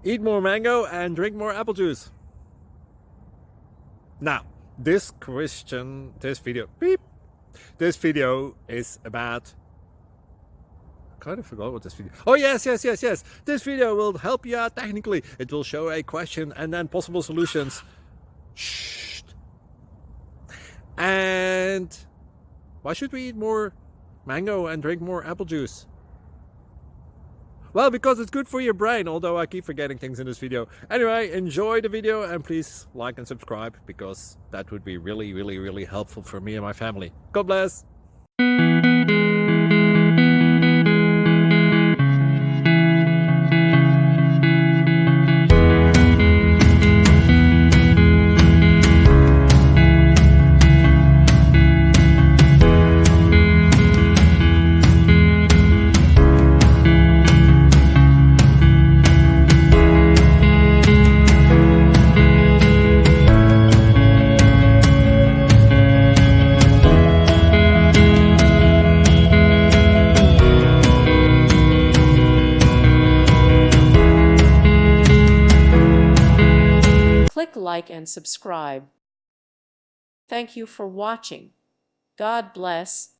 Eat more mango and drink more apple juice. Now, this video is about, I kind of forgot what this video. Oh, yes. This video will help you out technically. It will show a question and then possible solutions. Shh. And why should we eat more mango and drink more apple juice? Well, because it's good for your brain, although I keep forgetting things in this video. Anyway, enjoy the video and please like and subscribe, because that would be really helpful for me and my family. God bless! Click like and subscribe. Thank you for watching. God bless.